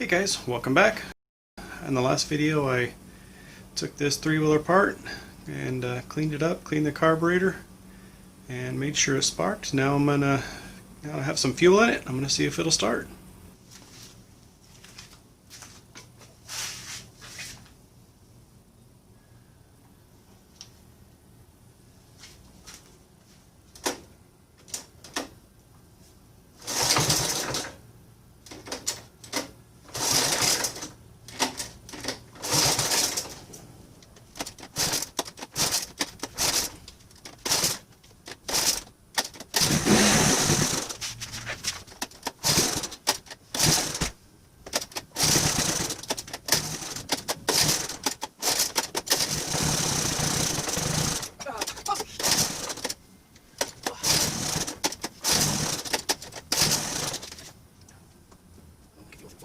Hey guys, welcome back. In the last video I took this three-wheeler apart and cleaned it up, cleaned the carburetor and made sure it sparked. Now I have some fuel in it. I'm gonna see if it'll start.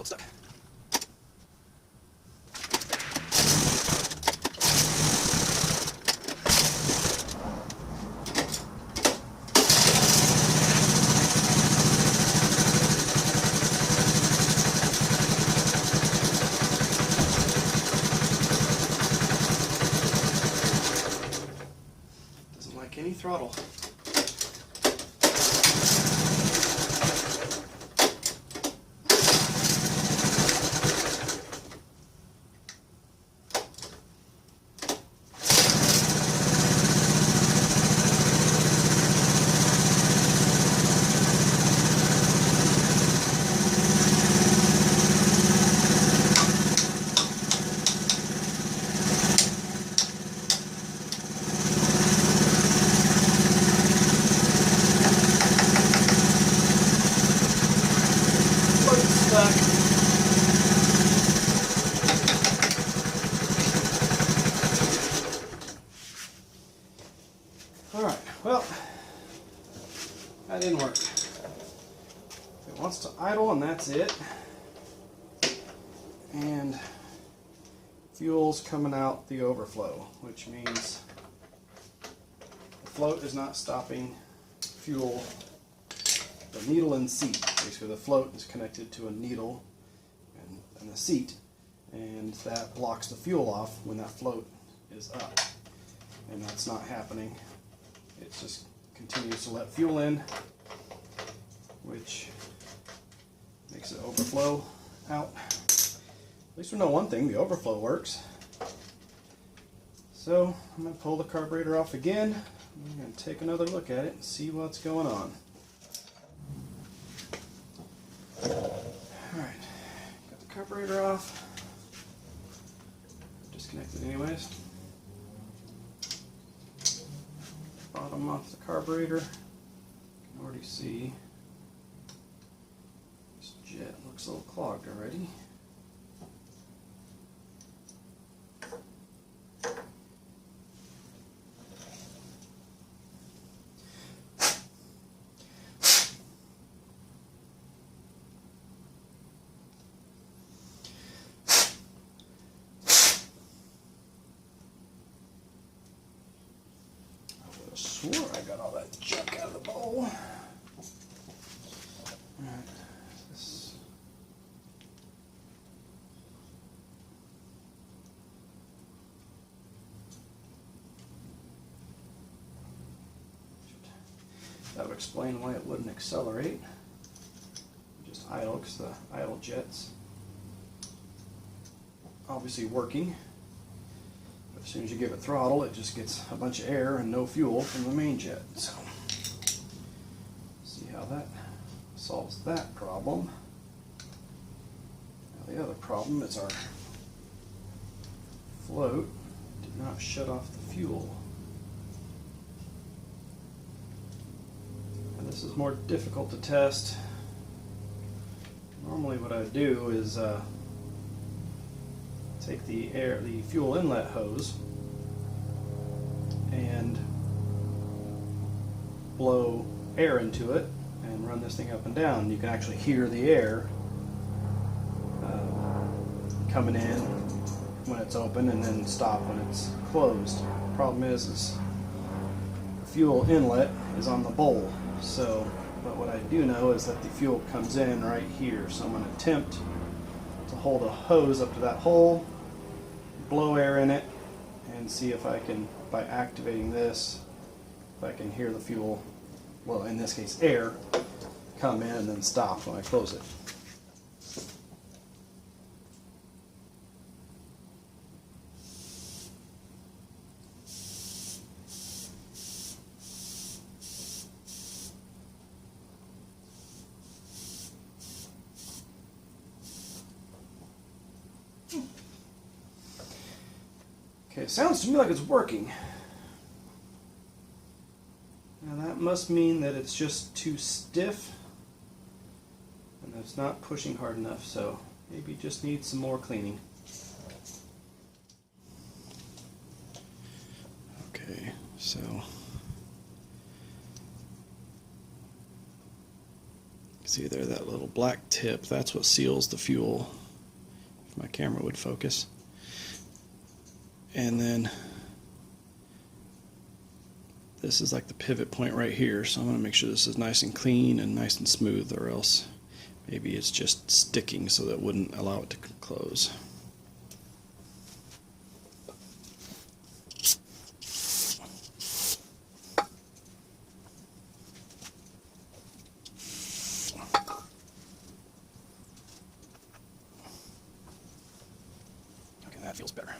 Stuck. Doesn't like any throttle. Alright, well, that didn't work. It wants to idle and that's it. And fuel's coming out the overflow, which means the float is not stopping fuel. The needle and seat, basically the float is connected to a needle and the seat, and that blocks the fuel off when that float is up, and that's not happening. It just continues to let fuel in, which makes it overflow out. At least we know one thing, the overflow works. So I'm going to pull the carburetor off again. I'm going to take another look at it and see what's going on. Alright, got the carburetor off. Disconnected anyways. Bottom off the carburetor. You can already see this jet looks a little clogged already. I swore I got all that junk out of the bowl. Alright, this. That would explain why it wouldn't accelerate. Just idle, because the idle jet's obviously working. As soon as you give it throttle, it just gets a bunch of air and no fuel from the main jet. So, see how that solves that problem. Now the other problem is our float did not shut off the fuel. And this is more difficult to test. Normally what I do is take the fuel inlet hose and blow air into it and run this thing up and down. You can actually hear the air coming in when it's open and then stop when it's closed. The problem is the fuel inlet is on the bowl. So, but what I do know is that the fuel comes in right here. So I'm going to attempt to hold a hose up to that hole, blow air in it, and see if I can, by activating this, if I can hear the fuel, well in this case air, come in and then stop when I close it. Okay, it sounds to me like it's working. Now that must mean that it's just too stiff and it's not pushing hard enough, so maybe it just needs some more cleaning. Okay, so see there, that little black tip, that's what seals the fuel, if my camera would focus. And then this is like the pivot point right here, so I'm going to make sure this is nice and clean and nice and smooth, or else maybe it's just sticking so that wouldn't allow it to close. Okay, that feels better.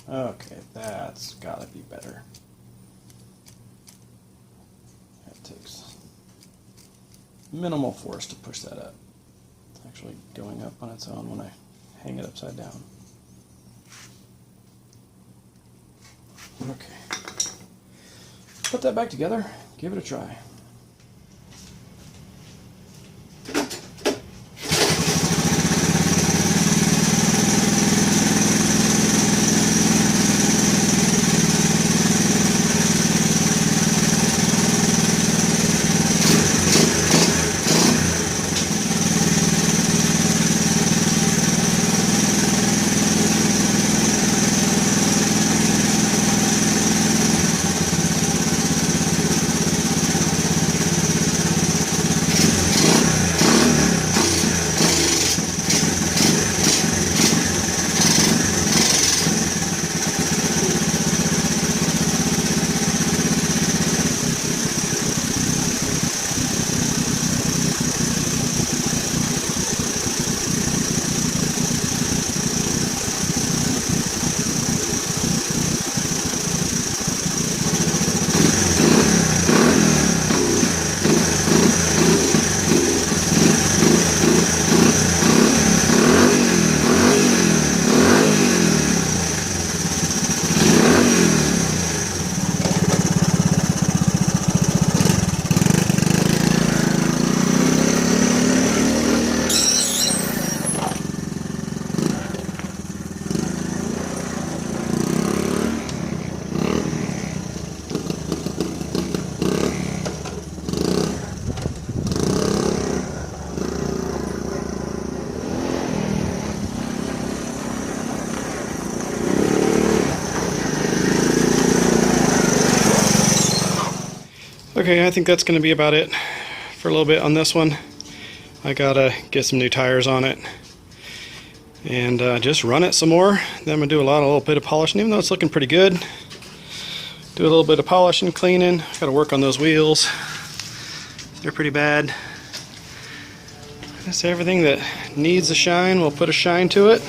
Okay, that's gotta be better. That takes minimal force to push that up. It's actually going up on its own when I hang it upside down. Okay. Put that back together, give it a try. Okay, I think that's going to be about it for a little bit on this one. I gotta get some new tires on it and just run it some more. Then I'm going to do a little bit of polishing, even though it's looking pretty good. Do a little bit of polishing, cleaning. Got to work on those wheels. They're pretty bad. That's everything that needs a shine. We'll put a shine to it.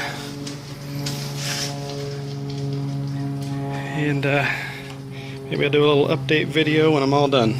And maybe I'll do a little update video when I'm all done.